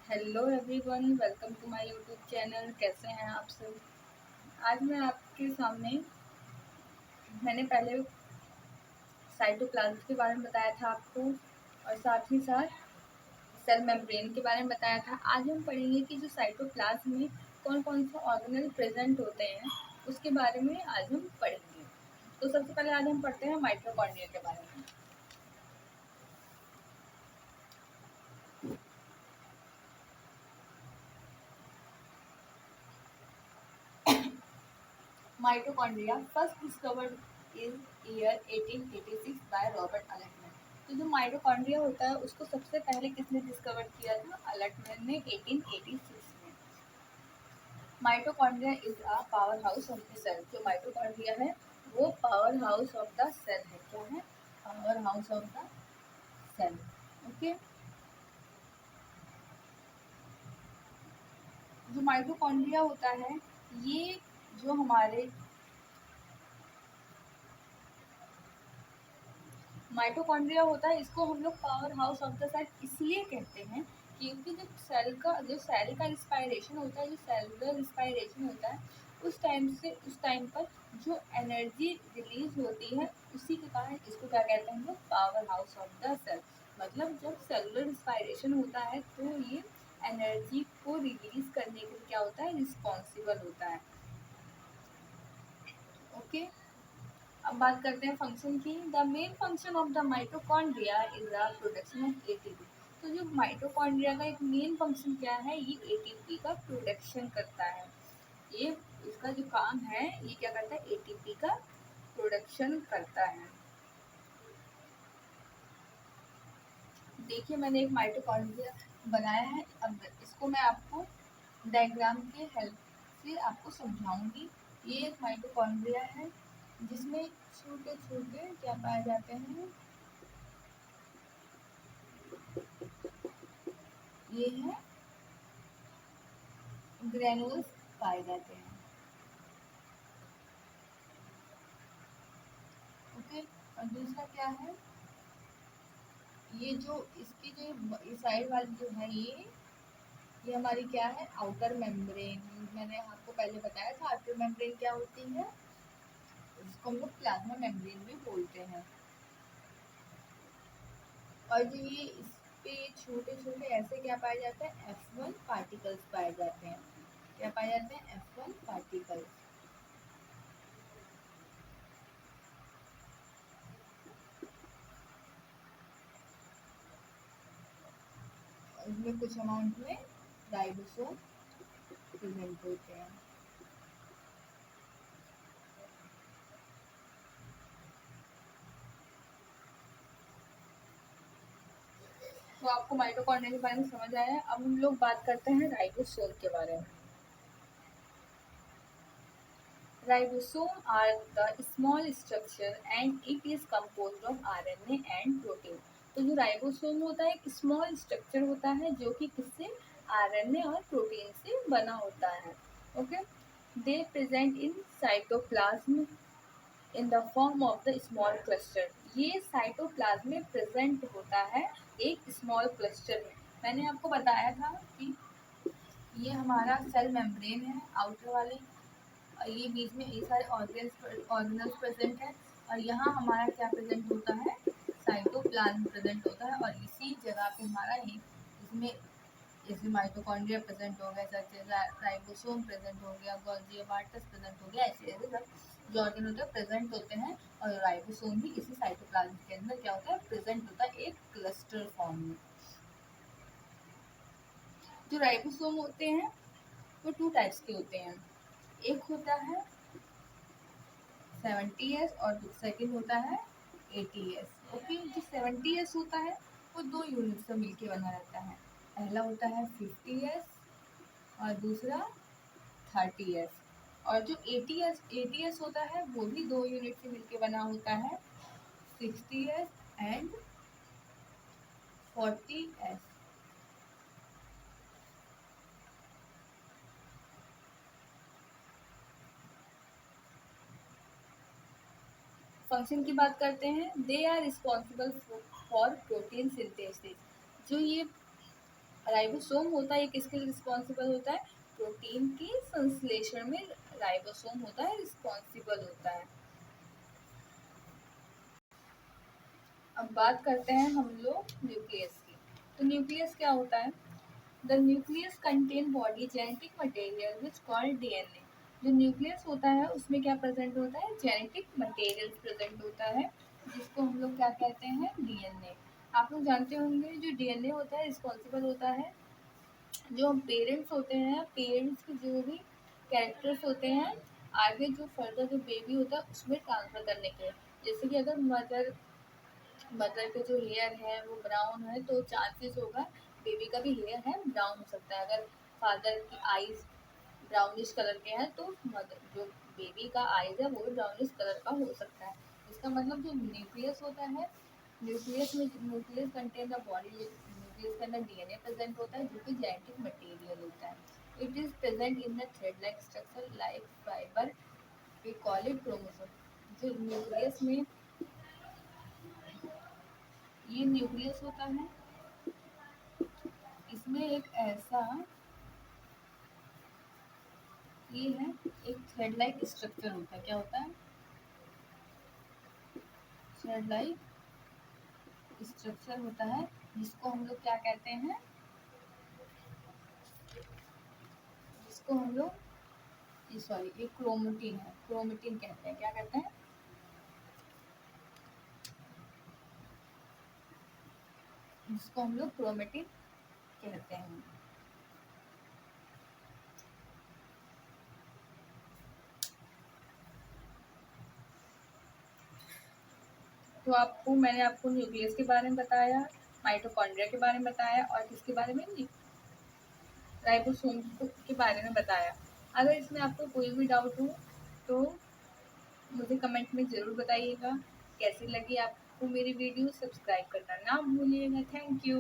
Hello everyone, welcome to my YouTube channel. कैसे हैं आप सब? आज मैं आपके सामने मैंने पहले साइटोप्लाज्म के बारे में बताया था आपको, और साथ ही साथ सेल मेम्ब्रेन के बारे में बताया था। आज हम पढ़ेंगे कि जो साइटोप्लाज्म में कौन कौन से ऑर्गेनेल प्रेजेंट होते हैं, उसके बारे में आज हम पढ़ेंगे। तो सबसे पहले आज हम पढ़ते हैं माइटोकॉन्ड्रिया के बारे में। Mitochondria first discovered in year 1886 by Robert Altmann. तो जो माइटोकॉन्ड्रिया होता है उसको सबसे पहले किसने डिस्कवर किया था? अलटमैन ने 1886 में। Mitochondria is a powerhouse of the cell. जो माइटोकॉन्ड्रिया है वो powerhouse of the cell है। क्या है? Powerhouse of the cell. Okay. जो माइटोकॉन्ड्रिया होता है, ये जो हमारे माइटोकॉन्ड्रिया होता है, इसको हम लोग powerhouse of the cell इसलिए कहते हैं क्योंकि जो सेल का रिस्पायरेशन होता है, जो सेलुलर रिस्पायरेशन होता है, उस टाइम पर जो एनर्जी रिलीज होती है, उसी के कारण इसको क्या कहते हैं हम लोग? Powerhouse of the cell. मतलब जब सेलुलर रिस्पायरेशन होता है तो ये एनर्जी को रिलीज करने के लिए क्या होता है? रिस्पॉन्सिबल होता है। ओके। अब बात करते हैं फंक्शन की। The main function of the mitochondria is the production of ATP. तो जो माइटोकॉन्ड्रिया का एक मेन फंक्शन क्या है? ये एटीपी का प्रोडक्शन करता है। ये इसका जो काम है, ये क्या करता है? एटीपी का प्रोडक्शन करता है। देखिए, मैंने एक माइटोकॉन्ड्रिया बनाया है। अब इसको मैं आपको डायग्राम के हेल्प से आपको समझाऊंगी। ये एक माइटोकॉन्ड्रिया है जिसमें छोटे छोटे क्या पाए जाते हैं? ये है ग्रेनुल्स पाए जाते हैं। ओके। और दूसरा क्या है? ये जो इसकी जो साइड वाली जो है, ये हमारी क्या है? Outer membrane. मैंने आपको पहले बताया था आउटर मेम्ब्रेन क्या होती है। इसको हम लोग प्लाज्मा मेम्ब्रेन भी बोलते हैं। और जो ये इस पे छोटे छोटे ऐसे क्या पाए जाते हैं? F1 पार्टिकल्स पाए जाते हैं। क्या पाए जाते हैं? F1 particles. इसमें कुछ अमाउंट में राइबोसोम प्रेजेंट होते हैं। तो आपको माइटोकॉन्ड्रिया के बारे में समझ आया है। अब हम लोग बात करते हैं राइबोसोम के बारे में। Ribosome are the small structure and it is composed of RNA and protein। तो जो राइबोसोम होता है एक स्मॉल स्ट्रक्चर होता है जो कि किससे? आरएनए और प्रोटीन से बना होता है। Okay. They present in cytoplasm in the form of the small cluster. ये साइटोप्लाज्म में प्रेजेंट होता है एक स्मॉल क्लस्टर में। मैंने आपको बताया था कि ये हमारा सेल मेम्ब्रेन है, आउटर वाले। ये बीच में ये सारे ऑर्गेनल्स प्रेजेंट है, और यहाँ हमारा क्या प्रेजेंट होता है? साइटोप्लाज्म प्रेजेंट होता है। और इसी जगह पे हमारा ये इसमें जैसे माइटोकॉन्ड्रिया प्रेजेंट हो गया, जैसे राइबोसोम प्रेजेंट हो गया, गोल्जी अपार्टस प्रेजेंट हो गया, ऐसे ऐसे सब जो ऑर्गेन होते हैं प्रेजेंट होते हैं। और राइबोसोम भी इसी साइटोप्लाज्म के अंदर क्या होता है? प्रेजेंट होता है एक क्लस्टर फॉर्म में। जो राइबोसोम होते हैं वो टू टाइप्स के होते हैं। एक होता है 70S और सेकंड होता है 80S। ओके। जो 70S होता है वो दो यूनिट से मिलके बना रहता है। पहला होता है 50S और दूसरा 30S। और जो 80S होता है वो भी दो यूनिट से मिलके बना होता है, 60S एंड 40S। फंक्शन की बात करते हैं। They are responsible for protein synthesis. जो ये राइबोसोम होता है, ये किसके लिए रिस्पॉन्सिबल होता है? प्रोटीन के संश्लेषण में राइबोसोम होता है, रिस्पॉन्सिबल होता है। अब बात करते हैं हम लोग न्यूक्लियस की। तो न्यूक्लियस क्या होता है? The nucleus contain body genetic material which called DNA. जो न्यूक्लियस होता है उसमें क्या प्रेजेंट होता है? जेनेटिक मटेरियल प्रेजेंट होता है, जिसको हम लोग क्या कहते हैं? डीएनए। आप लोग जानते होंगे जो डीएनए होता है रिस्पॉन्सिबल होता है, जो पेरेंट्स होते हैं, पेरेंट्स के जो भी कैरेक्टर्स होते हैं, आगे जो फर्दर जो बेबी होता है उसमें ट्रांसफर करने के। जैसे कि अगर मदर के जो हेयर है वो ब्राउन है तो चांसेस होगा बेबी का भी हेयर है ब्राउन हो सकता है। अगर फादर की आईज ब्राउनिश कलर के हैं तो मदर जो बेबी का आईज है वो भी ब्राउनिश कलर का हो सकता है। इसका मतलब जो न्यूक्लियस होता है, nucleus contain the body, nucleus के अंदर डीएनए प्रेजेंट होता है जो कि जेनेटिक मटेरियल होता है। It is present in the thread like structure like fibre, we call it chromosome. जो न्यूक्लियस में ये न्यूक्लियस होता है, इसमें एक ऐसा ये है, एक थ्रेड लाइक स्ट्रक्चर होता है। क्या होता है? थ्रेड लाइक स्ट्रक्चर होता है, जिसको हम लोग क्या कहते हैं? जिसको हम लोग ये सॉरी ये क्रोमेटिन है, क्रोमेटिन कहते हैं। क्या कहते हैं? जिसको हम लोग क्रोमेटिन कहते हैं। तो आपको मैंने आपको न्यूक्लियस के बारे में बताया, माइटोकॉन्ड्रिया के बारे में बताया और किसके बारे में? राइबोसोम के बारे में बताया। अगर इसमें आपको कोई भी डाउट हो तो मुझे कमेंट में ज़रूर बताइएगा। कैसी लगी आपको मेरी वीडियो? सब्सक्राइब करना ना भूलिएगा। Thank you.